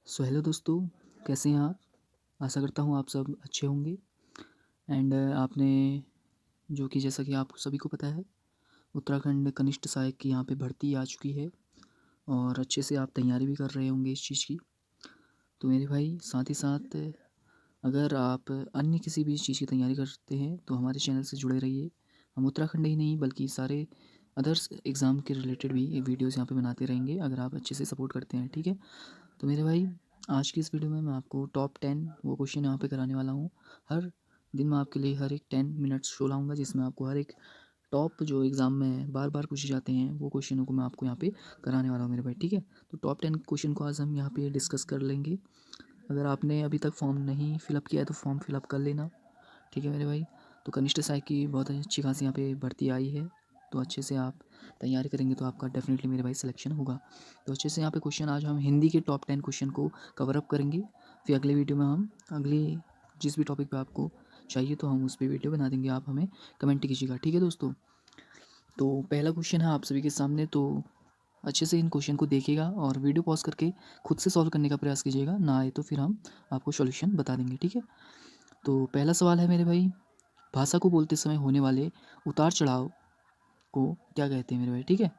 Hello दोस्तों, कैसे हैं आप? आशा करता हूँ आप सब अच्छे होंगे। एंड आपने जो कि जैसा कि आप सभी को पता है, उत्तराखंड कनिष्ठ सहायक की यहाँ पे भर्ती आ चुकी है और अच्छे से आप तैयारी भी कर रहे होंगे इस चीज़ की। तो मेरे भाई साथ ही साथ अगर आप अन्य किसी भी चीज़ की तैयारी करते हैं तो हमारे चैनल से जुड़े रहिए। हम उत्तराखंड ही नहीं बल्कि सारे अदर्स एग्ज़ाम के रिलेटेड भी ये वीडियोज़ यहाँ पे बनाते रहेंगे अगर आप अच्छे से सपोर्ट करते हैं, ठीक है? तो मेरे भाई आज की इस वीडियो में मैं आपको टॉप 10 वो क्वेश्चन यहाँ पे कराने वाला हूँ। हर दिन मैं आपके लिए हर एक 10 मिनट्स शो लाऊंगा जिसमें आपको हर एक टॉप जो एग्ज़ाम में बार बार पूछे जाते हैं वो क्वेश्चनों को मैं आपको यहाँ पे कराने वाला हूँ मेरे भाई, ठीक है? तो टॉप 10 क्वेश्चन को आज हम यहाँ पे डिस्कस कर लेंगे। अगर आपने अभी तक फॉर्म नहीं फिलअप किया है तो फॉर्म फिलअप कर लेना, ठीक है मेरे भाई। तो कनिष्ठ सहायक की बहुत अच्छी खासी यहाँ पे भर्ती आई है, तो अच्छे से आप तैयारी करेंगे तो आपका डेफिनेटली मेरे भाई सिलेक्शन होगा। तो अच्छे से यहाँ पे क्वेश्चन आज हम हिंदी के टॉप 10 क्वेश्चन को कवर अप करेंगे। फिर अगले वीडियो में हम अगली जिस भी टॉपिक पे आपको चाहिए तो हम उस पर वीडियो बना देंगे, आप हमें कमेंट कीजिएगा, ठीक है दोस्तों। तो पहला क्वेश्चन है आप सभी के सामने, तो अच्छे से इन क्वेश्चन को देखिएगा और वीडियो पॉज करके खुद से सॉल्व करने का प्रयास कीजिएगा, ना आए तो फिर हम आपको सॉल्यूशन बता देंगे, ठीक है। तो पहला सवाल है मेरे भाई, भाषा को बोलते समय होने वाले उतार चढ़ाव को क्या कहते हैं मेरे भाई, ठीक है।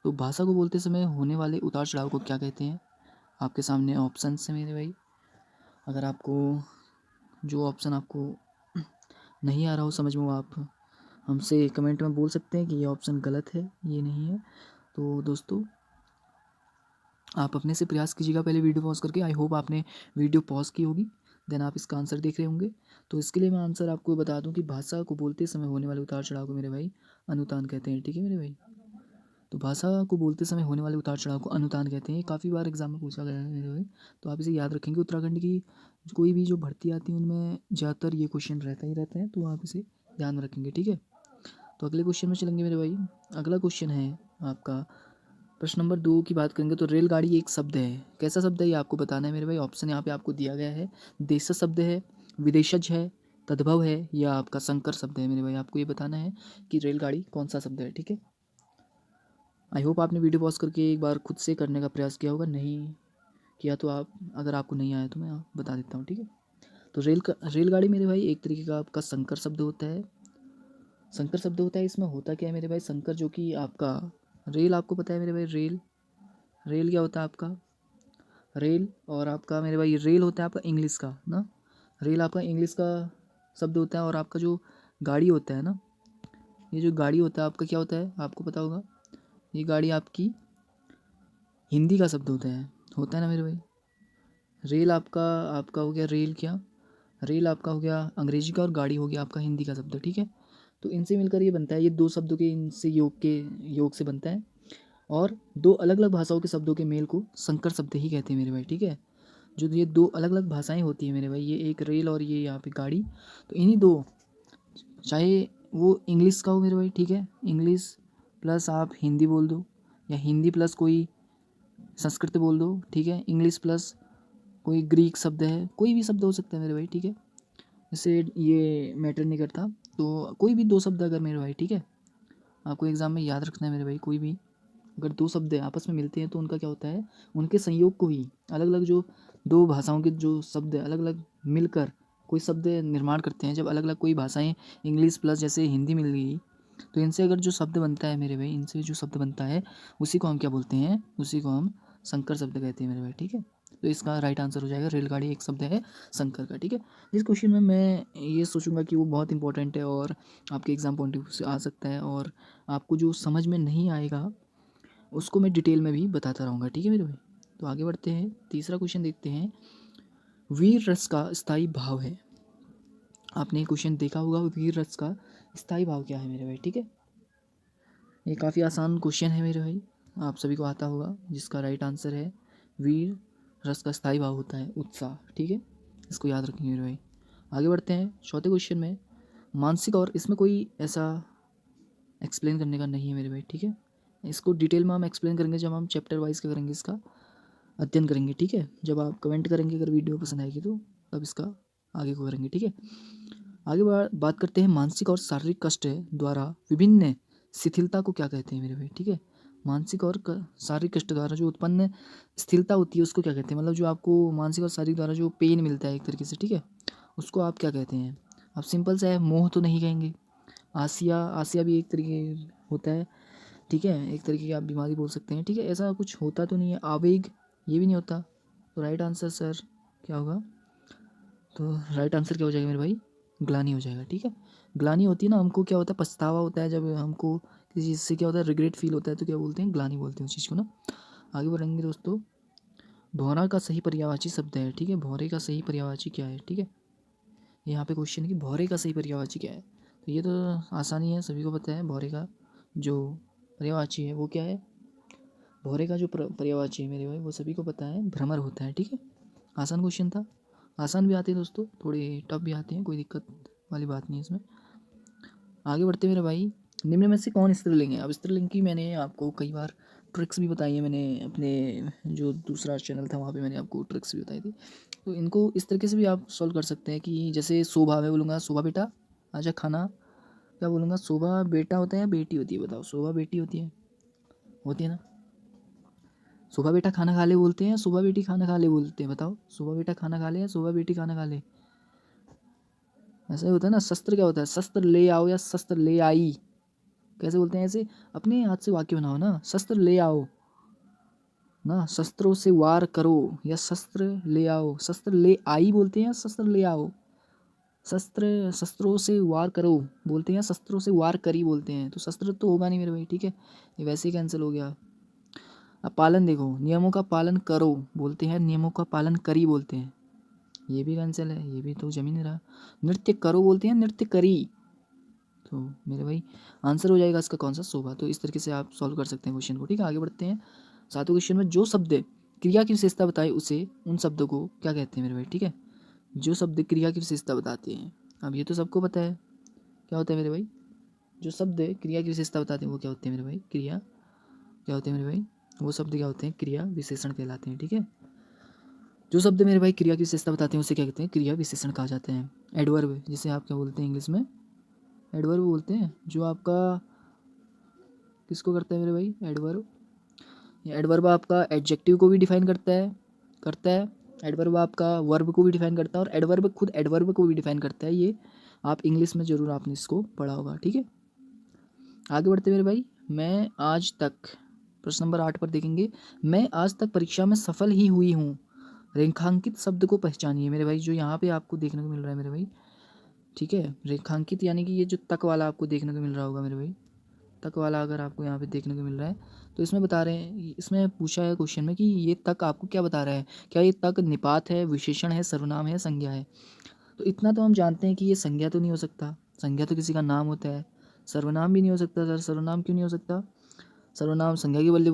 तो भाषा को बोलते समय होने वाले उतार चढ़ाव को क्या कहते हैं? आपके सामने ऑप्शन है मेरे भाई। अगर आपको जो ऑप्शन आपको नहीं आ रहा हो समझ में, वो आप हमसे कमेंट में बोल सकते हैं कि ये ऑप्शन गलत है, ये नहीं है। तो दोस्तों आप अपने से प्रयास कीजिएगा पहले वीडियो पॉज करके। आई होप आपने वीडियो पॉज की होगी, देन आप इसका आंसर देख रहे होंगे। तो इसके लिए मैं आंसर आपको बता दूं कि भाषा को बोलते समय होने वाले उतार चढ़ाव को मेरे भाई अनुतान कहते हैं, ठीक है मेरे भाई। तो भाषा को बोलते समय होने वाले उतार चढ़ाव को अनुतान कहते हैं। काफ़ी बार एग्जाम में पूछा गया है मेरे भाई, तो आप इसे याद रखेंगे। उत्तराखंड की कोई भी जो भर्ती आती है उनमें ज़्यादातर ये क्वेश्चन रहता ही रहता है, तो आप इसे ध्यान में रखेंगे, ठीक है। तो अगले क्वेश्चन में चलेंगे मेरे भाई। अगला क्वेश्चन है आपका प्रश्न नंबर 2 की बात करेंगे तो रेलगाड़ी एक शब्द है, कैसा शब्द है ये आपको बताना है मेरे भाई। ऑप्शन यहाँ पे आपको दिया गया है, देशज शब्द है, विदेशज है, तद्भव है या आपका संकर शब्द है मेरे भाई। आपको ये बताना है कि रेलगाड़ी कौन सा शब्द है, ठीक है। आई होप आपने वीडियो पॉज करके एक बार खुद से करने का प्रयास किया होगा, नहीं किया तो आप, अगर आपको नहीं आया तो मैं बता देता हूँ, ठीक है। तो रेलगाड़ी मेरे भाई एक तरीके का आपका संकर शब्द होता है। संकर शब्द होता है, इसमें होता क्या है मेरे भाई, संकर जो कि आपका रेल, आपको पता है मेरे भाई, रेल रेल क्या होता है आपका, रेल और आपका मेरे भाई रेल होता है आपका इंग्लिश का ना, रेल आपका इंग्लिश का शब्द होता है। और आपका जो गाड़ी होता है ना, ये जो गाड़ी होता है आपका क्या होता है आपको पता होगा, ये गाड़ी आपकी हिंदी का शब्द होता है ना मेरे भाई। रेल आपका आपका हो गया रेल, क्या रेल आपका हो गया अंग्रेजी का और गाड़ी हो गया आपका हिंदी का शब्द, ठीक है। तो इनसे मिलकर ये बनता है, ये दो शब्दों के इनसे योग से बनता है। और दो अलग अलग भाषाओं के शब्दों के मेल को संकर शब्द ही कहते हैं मेरे भाई, ठीक है। जो ये दो अलग अलग भाषाएं होती हैं मेरे भाई, ये एक रेल और ये यहाँ पे गाड़ी, तो इन्हीं दो, चाहे वो इंग्लिश का हो मेरे भाई, ठीक है, इंग्लिश प्लस आप हिंदी बोल दो या हिंदी प्लस कोई संस्कृत बोल दो, ठीक है, इंग्लिश प्लस कोई ग्रीक शब्द है, कोई भी शब्द हो सकता है मेरे भाई, ठीक है। इससे ये मैटर नहीं करता। तो कोई भी दो शब्द अगर मेरे भाई, ठीक है, आपको एग्जाम में याद रखना है मेरे भाई, कोई भी अगर दो शब्द आपस में मिलते हैं तो उनका क्या होता है, उनके संयोग को ही अलग अलग जो दो भाषाओं के जो शब्द अलग अलग मिलकर कोई शब्द निर्माण करते हैं। जब अलग अलग कोई भाषाएं इंग्लिश प्लस जैसे हिंदी मिल गई, तो इनसे अगर जो शब्द बनता है मेरे भाई, इनसे जो शब्द बनता है उसी को हम क्या बोलते हैं, उसी को हम संकर शब्द कहते हैं मेरे भाई, ठीक है। तो इसका राइट आंसर हो जाएगा रेलगाड़ी एक शब्द है संकर का, ठीक है। इस क्वेश्चन में मैं ये सोचूंगा कि वो बहुत इंपॉर्टेंट है और आपके एग्जाम पॉइंट ऑफ व्यू से आ सकता है, और आपको जो समझ में नहीं आएगा उसको मैं डिटेल में भी बताता रहूँगा, ठीक है मेरे भाई। तो आगे बढ़ते हैं, तीसरा क्वेश्चन देखते हैं। वीर रस का स्थायी भाव है, आपने क्वेश्चन देखा होगा, वीर रस का स्थायी भाव क्या है मेरे भाई, ठीक है। ये काफ़ी आसान क्वेश्चन है मेरे भाई, आप सभी को आता होगा, जिसका राइट आंसर है वीर रस का स्थायी भाव होता है उत्साह, ठीक है। इसको याद रखेंगे मेरे भाई। आगे बढ़ते हैं चौथे क्वेश्चन में, मानसिक, और इसमें कोई ऐसा एक्सप्लेन करने का नहीं है मेरे भाई, ठीक है। इसको डिटेल में हम एक्सप्लेन करेंगे जब हम चैप्टर वाइज क्या करेंगे, इसका अध्ययन करेंगे, ठीक है। जब आप कमेंट करेंगे अगर वीडियो पसंद आएगी तो तब इसका आगे को करेंगे, ठीक है। आगे बात करते हैं, मानसिक और शारीरिक कष्ट द्वारा विभिन्न शिथिलता को क्या कहते हैं मेरे भाई, ठीक है। मानसिक और शारीरिक कष्ट द्वारा जो उत्पन्न स्थिरता होती है उसको क्या कहते हैं, मतलब जो आपको मानसिक और शारीरिक द्वारा जो पेन मिलता है एक तरीके से, ठीक है, उसको आप क्या कहते हैं। अब सिंपल सा है, मोह तो नहीं कहेंगे। आसिया, आसिया भी एक तरीके होता है, ठीक है, एक तरीके की आप बीमारी बोल सकते हैं, ठीक है, ऐसा कुछ होता तो नहीं है। आवेग, ये भी नहीं होता। तो राइट आंसर सर क्या होगा, तो राइट आंसर क्या हो जाएगा मेरे भाई, ग्लानि हो जाएगा, ठीक है। ग्लानि होती है ना, हमको क्या होता है, पछतावा होता है, जब हमको किसी चीज़ से क्या होता है, रिग्रेट फील होता है, तो क्या बोलते हैं, ग्लानि बोलते हैं उस चीज़ को ना। आगे बढ़ेंगे दोस्तों। भौरा का सही पर्यायवाची शब्द है, ठीक है, भौरे का सही पर्यायवाची क्या है, ठीक है, यहाँ पे क्वेश्चन है कि भौरे का सही पर्यायवाची क्या है। तो ये तो आसानी है, सभी को पता है, भौरे का जो पर्यायवाची है वो क्या है। भौरे का जो पर्यायवाची है मेरे भाई, वो सभी को पता है, भ्रमर होता है, ठीक है। आसान क्वेश्चन था, आसान भी आते हैं दोस्तों, थोड़े टफ भी आते हैं, कोई दिक्कत वाली बात नहीं है इसमें। आगे बढ़ते मेरे भाई, निम्न में से कौन स्त्रीलिंग है। अब स्त्रीलिंग की मैंने आपको कई बार ट्रिक्स भी बताई है, मैंने अपने जो दूसरा चैनल था वहाँ पे मैंने आपको ट्रिक्स भी बताई थी। तो इनको इस तरीके से भी आप सॉल्व कर सकते हैं कि जैसे शोभा, मैं बोलूँगा शोभा बेटा आजा खाना, क्या बोलूँगा, शोभा बेटा होता है या बेटी होती है, बताओ, शोभा बेटी होती है ना। शोभा बेटा खाना खा ले बोलते हैं या शोभा बेटी खाना खा ले बोलते हैं, बताओ, शोभा बेटा खाना खा ले या शोभा बेटी खाना खा ले। ऐसा ही होता है ना। शस्त्र क्या होता है, शस्त्र ले आओ या शस्त्र ले आई, कैसे बोलते हैं, ऐसे अपने हाथ से वाक्य बनाओ ना, शस्त्र ले आओ ना, शस्त्रों से वार करो या शस्त्र ले आओ, शस्त्र ले आई बोलते हैं या शस्त्र ले आओ, शस्त्रों से वार करो बोलते हैं या शस्त्रों से वार करी बोलते हैं, तो शस्त्र तो होगा नहीं मेरे भाई, ठीक है, ये वैसे ही कैंसिल हो गया। अब पालन देखो, नियमों का पालन करो बोलते हैं, नियमों का पालन करी बोलते हैं, ये भी कैंसिल है, ये भी तो जमीन रहा। नृत्य करो बोलते हैं, नृत्य करी, तो मेरे भाई आंसर हो जाएगा इसका कौन सा, शोभा। तो इस तरीके से आप सॉल्व कर सकते हैं क्वेश्चन को, ठीक है। आगे बढ़ते हैं। सातवें क्वेश्चन में जो शब्द क्रिया की विशेषता बताए उसे, उन शब्दों को क्या कहते हैं मेरे भाई, ठीक है, जो शब्द क्रिया की विशेषता बताते हैं। अब ये तो सबको पता है क्या होता है मेरे भाई, जो शब्द क्रिया की विशेषता बताते हैं वो क्या होते हैं मेरे भाई, क्रिया क्या होते हैं मेरे भाई, वो शब्द क्या होते हैं, क्रिया विशेषण कहलाते हैं, ठीक है। जो शब्द मेरे भाई क्रिया की विशेषता बताते हैं उसे क्या कहते हैं, क्रिया विशेषण कहा जाते हैं। एडवर्ब, जिसे आप क्या बोलते हैं इंग्लिश में, एडवर्ब बोलते हैं, जो आपका किसको करता है मेरे भाई, एडवर्ब। एडवर्ब आपका एडजेक्टिव को भी डिफाइन करता है एडवर्ब आपका वर्ब को भी डिफाइन करता है, और एडवर्ब खुद एडवर्ब को भी डिफाइन करता है। ये आप इंग्लिश में ज़रूर आपने इसको पढ़ा होगा, ठीक है। आगे बढ़ते मेरे भाई, मैं आज तक, प्रश्न नंबर 8 पर देखेंगे, मैं आज तक परीक्षा में सफल ही हुई हूँ, रेखांकित शब्द को पहचानिए मेरे भाई। जो यहाँ पे आपको देखने को मिल रहा है मेरे भाई, ठीक है, रेखांकित यानी कि ये जो तक वाला आपको देखने को मिल रहा होगा मेरे भाई, तक वाला अगर आपको यहाँ पे देखने को मिल रहा है, तो इसमें बता रहे हैं, इसमें पूछा है क्वेश्चन में कि ये तक आपको क्या बता रहा है, क्या ये तक निपात है, विशेषण है, सर्वनाम है, संज्ञा है। तो इतना तो हम जानते हैं कि ये संज्ञा तो नहीं हो सकता, संज्ञा तो किसी का नाम होता है। सर्वनाम भी नहीं हो सकता सर, सर्वनाम क्यों नहीं हो सकता, सर्वनाम संज्ञा के बदले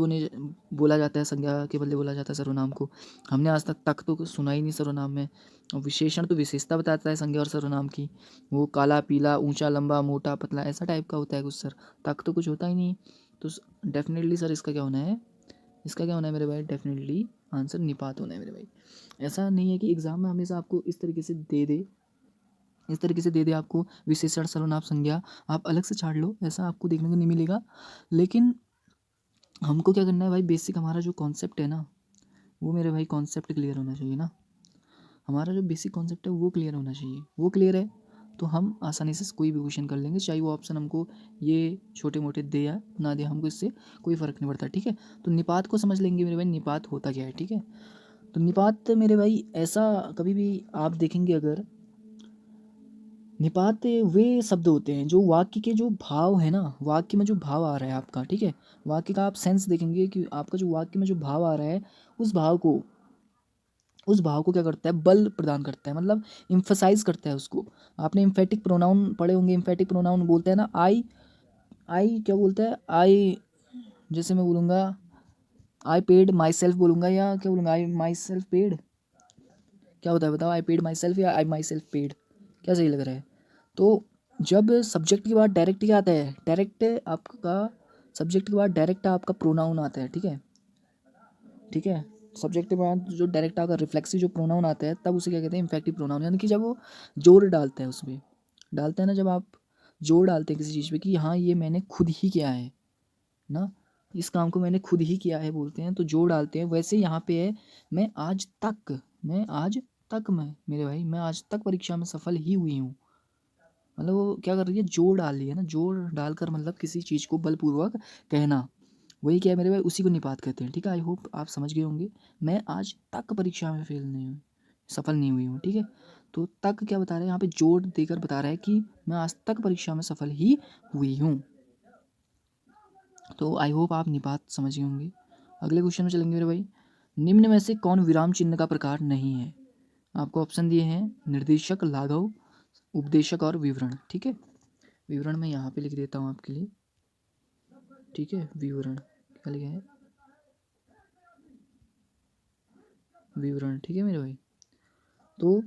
बोला जाता है, संज्ञा के बदले बोला जाता है सर्वनाम को। हमने आज तक तो सुना ही नहीं सर्वनाम में। और विशेषण तो विशेषता बताता है संज्ञा और सर्वनाम की, वो काला पीला ऊंचा लंबा मोटा पतला ऐसा टाइप का होता है कुछ सर, तक तो कुछ होता ही नहीं। तो डेफिनेटली सर इसका क्या होना है, इसका क्या होना है मेरे भाई, डेफिनेटली आंसर निपात होना है मेरे भाई। ऐसा नहीं है कि एग्जाम में हमेशा आपको इस तरीके से दे दे, इस तरीके से दे दे आपको विशेषण सर्वनाम संज्ञा, आप अलग से छाड़ लो, ऐसा आपको देखने को नहीं मिलेगा। लेकिन हमको क्या करना है भाई, बेसिक हमारा जो कॉन्सेप्ट है ना, वो मेरे भाई कॉन्सेप्ट क्लियर होना चाहिए ना, हमारा जो बेसिक कॉन्सेप्ट है वो क्लियर होना चाहिए। वो क्लियर है तो हम आसानी से कोई भी क्वेश्चन कर लेंगे, चाहे वो ऑप्शन हमको ये छोटे मोटे दे या ना दे, हमको इससे कोई फ़र्क नहीं पड़ता, ठीक है। तो निपात को समझ लेंगे मेरे भाई, निपात होता क्या है, ठीक है। तो निपात मेरे भाई ऐसा, कभी भी आप देखेंगे अगर, निपात वे शब्द होते हैं जो वाक्य के जो भाव है ना, वाक्य में जो भाव आ रहा है आपका, ठीक है, वाक्य का आप सेंस देखेंगे कि आपका जो वाक्य में जो भाव आ रहा है, उस भाव को, उस भाव को क्या करता है, बल प्रदान करता है, मतलब इम्फसाइज करता है उसको। आपने इम्फेटिक प्रोनाउन पढ़े होंगे, इम्फेटिक प्रोनाउन बोलता है ना, आई, आई क्या बोलता है, आई, जैसे मैं बोलूँगा आई पेड माई सेल्फ बोलूँगा, या क्या बोलूँगा, आई माई सेल्फ पेड, क्या होता है बताओ, आई पेड माई सेल्फ या आई माई सेल्फ पेड, क्या सही लग रहा है। तो जब सब्जेक्ट के बाद डायरेक्ट क्या आता है, डायरेक्ट आपका, सब्जेक्ट के बाद डायरेक्ट आपका प्रोनाउन आता है, ठीक है, ठीक है, सब्जेक्ट के बाद जो डायरेक्ट आपका रिफ्लेक्सिव जो प्रोनाउन आता है, तब उसे क्या कहते हैं, इम्फेक्टिव प्रोनाउन, यानी कि जब वो जोर डालता है उसमें, डालता है ना, जब आप जोर डालते हैं किसी चीज़ पे कि हाँ ये मैंने खुद ही किया है ना, इस काम को मैंने खुद ही किया है बोलते हैं तो जोड़ डालते हैं। वैसे यहाँ पे है मैं आज तक मैं मेरे भाई मैं आज तक परीक्षा में सफल ही हुई हूँ। मतलब वो क्या कर रही है, जोड़ डाल रही है ना, जोड़ डालकर मतलब किसी चीज़ को बलपूर्वक कहना, वही क्या है मेरे भाई, उसी को निपात कहते हैं। ठीक है, आई होप आप समझ गए होंगे। मैं आज तक परीक्षा में फेल नहीं हुई, सफल नहीं हुई हूँ। ठीक है, तो तक क्या बता रहा है यहाँ पे, जोड़ देकर बता रहा है कि मैं आज तक परीक्षा में सफल ही हुई हूँ। तो आई होप आप निपात समझ गए होंगे। अगले क्वेश्चन में चलेंगे मेरे भाई। निम्न में से कौन विराम चिन्ह का प्रकार नहीं है? आपको ऑप्शन दिए हैं निर्देशक, लाघव, उपदेशक और विवरण। ठीक है, विवरण मैं यहाँ पे लिख देता हूँ आपके लिए। ठीक है, विवरण क्या लिखा है, विवरण। ठीक है मेरे भाई, तो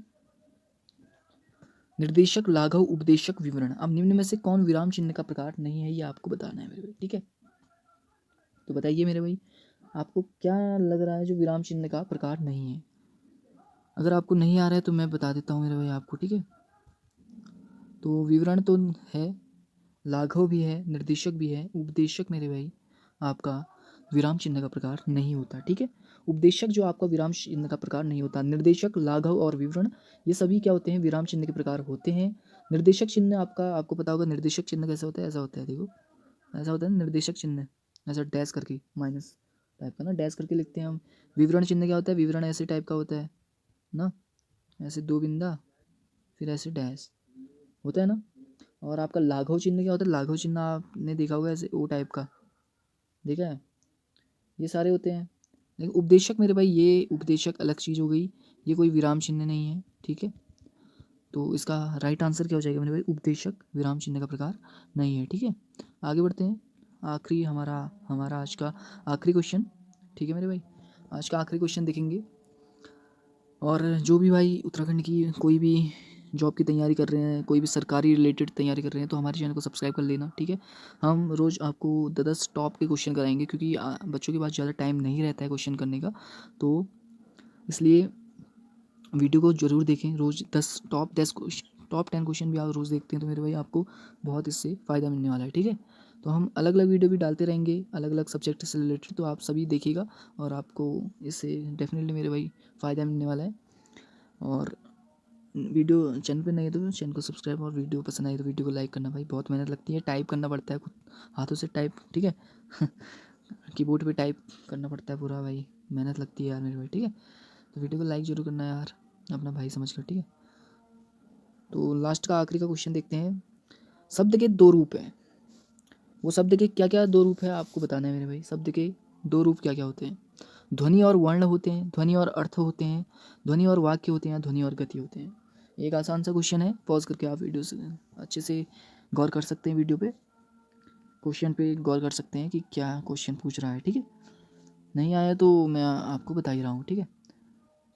निर्देशक, लाघव, उपदेशक, विवरण। अब निम्न में से कौन विराम चिन्ह का प्रकार नहीं है, ये आपको बताना है मेरे भाई। ठीक है, तो बताइए मेरे भाई, आपको क्या लग रहा है जो विराम चिन्ह का प्रकार नहीं है? अगर आपको नहीं आ रहा है तो मैं बता देता हूँ मेरे भाई आपको। ठीक है, तो विवरण तो है, लाघव भी है, निर्देशक भी है, उपदेशक मेरे भाई आपका विराम चिन्ह का प्रकार नहीं होता। ठीक है, उपदेशक जो आपका विराम चिन्ह का प्रकार नहीं होता, निर्देशक, लाघव और विवरण ये सभी क्या होते हैं, विराम चिन्ह के प्रकार होते हैं। निर्देशक चिन्ह आपका, आपको पता होगा निर्देशक चिन्ह कैसे होता है, ऐसा होता है, देखो ऐसा होता है ना निर्देशक चिन्ह, ऐसा डैश करके माइनस टाइप का ना, डैश करके लिखते हैं हम। विवरण चिन्ह क्या होता है, विवरण ऐसे टाइप का होता है ना, ऐसे दो बिंदा फिर ऐसे डैश होता है ना। और आपका लाघव चिन्ह क्या होता है, लाघव चिन्ह आपने देखा होगा ऐसे ओ टाइप का, देखा है, ये सारे होते हैं। लेकिन उपदेशक मेरे भाई, ये उपदेशक अलग चीज़ हो गई, ये कोई विराम चिन्ह नहीं है। ठीक है, तो इसका राइट आंसर क्या हो जाएगा मेरे भाई, उपदेशक विराम चिन्ह का प्रकार नहीं है। ठीक है, आगे बढ़ते हैं। आखिरी हमारा हमारा आज का आखिरी क्वेश्चन। ठीक है मेरे भाई, आज का आखिरी क्वेश्चन देखेंगे। और जो भी भाई उत्तराखंड की कोई भी जॉब की तैयारी कर रहे हैं, कोई भी सरकारी रिलेटेड तैयारी कर रहे हैं, तो हमारे चैनल को सब्सक्राइब कर लेना। ठीक है, हम रोज़ आपको 10 टॉप के क्वेश्चन कराएंगे, क्योंकि बच्चों के पास ज़्यादा टाइम नहीं रहता है क्वेश्चन करने का, तो इसलिए वीडियो को ज़रूर देखें। रोज़ टॉप 10 क्वेश्चन भी आप रोज़ देखते हैं तो मेरे भाई आपको बहुत इससे फ़ायदा मिलने वाला है। ठीक है, तो हम अलग अलग वीडियो भी डालते रहेंगे अलग अलग सब्जेक्ट से रिलेटेड, तो आप सभी देखिएगा और आपको इससे डेफिनेटली मेरे भाई फ़ायदा मिलने वाला है। और वीडियो चैनल पे नहीं है तो चैनल को सब्सक्राइब, और वीडियो पसंद आई तो वीडियो को लाइक करना भाई, बहुत मेहनत लगती है, टाइप करना पड़ता है खुद हाथों से टाइप। ठीक है कीबोर्ड पे टाइप करना पड़ता है पूरा भाई, मेहनत लगती है यार मेरे भाई। ठीक है, तो वीडियो को लाइक जरूर करना यार, अपना भाई समझ कर। ठीक है, तो लास्ट का आखिरी का क्वेश्चन देखते हैं। शब्द के दो रूप हैं, वो शब्द के क्या क्या दो रूप है आपको बताना है मेरे भाई। शब्द के दो रूप क्या क्या होते हैं? ध्वनि और वर्ण होते हैं, ध्वनि और अर्थ होते हैं, ध्वनि और वाक्य होते हैं, ध्वनि और गति होते हैं। एक आसान सा क्वेश्चन है, पॉज करके आप वीडियो से अच्छे से गौर कर सकते हैं, वीडियो पे क्वेश्चन पे गौर कर सकते हैं कि क्या क्वेश्चन पूछ रहा है। ठीक है, नहीं आया तो मैं आपको बता ही रहा हूँ। ठीक है,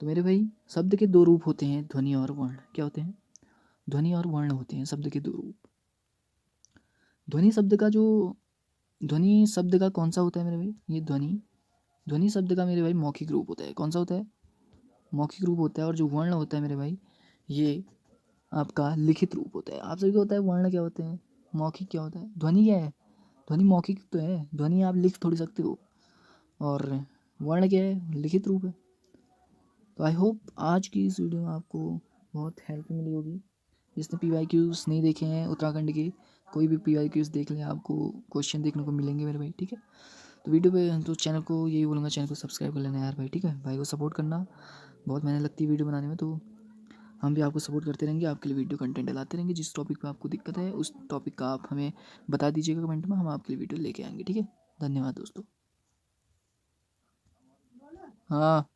तो मेरे भाई शब्द के दो रूप होते हैं, ध्वनि और वर्ण। क्या होते हैं? ध्वनि और वर्ण होते हैं शब्द के दो रूप। ध्वनि शब्द का जो ध्वनि शब्द का कौन सा होता है मेरे भाई, ये ध्वनि ध्वनि शब्द का मेरे भाई मौखिक रूप होता है। कौन सा होता है? मौखिक रूप होता है। और जो वर्ण होता है मेरे भाई, ये आपका लिखित रूप होता है। आप सभी को होता है वर्ण क्या होते हैं, मौखिक क्या होता है, ध्वनि क्या है, ध्वनि मौखिक तो है, ध्वनि आप लिख थोड़ी सकते हो, और वर्ण क्या है, लिखित रूप है। तो आई होप आज की इस वीडियो में आपको बहुत हेल्प मिली होगी। जिसने PYQs नहीं देखे हैं उत्तराखंड के, कोई भी PYQs देख लें, आपको क्वेश्चन देखने को मिलेंगे मेरे भाई। ठीक है, तो वीडियो पे तो चैनल को यही बोलूँगा, चैनल को सब्सक्राइब कर लेना यार भाई। ठीक है, भाई को सपोर्ट करना, बहुत मेहनत लगती है वीडियो बनाने में, तो हम भी आपको सपोर्ट करते रहेंगे, आपके लिए वीडियो कंटेंट लाते रहेंगे। जिस टॉपिक पे आपको दिक्कत है उस टॉपिक का आप हमें बता दीजिएगा कमेंट में, हम आपके लिए वीडियो लेके आएंगे। ठीक है, धन्यवाद दोस्तों। हाँ।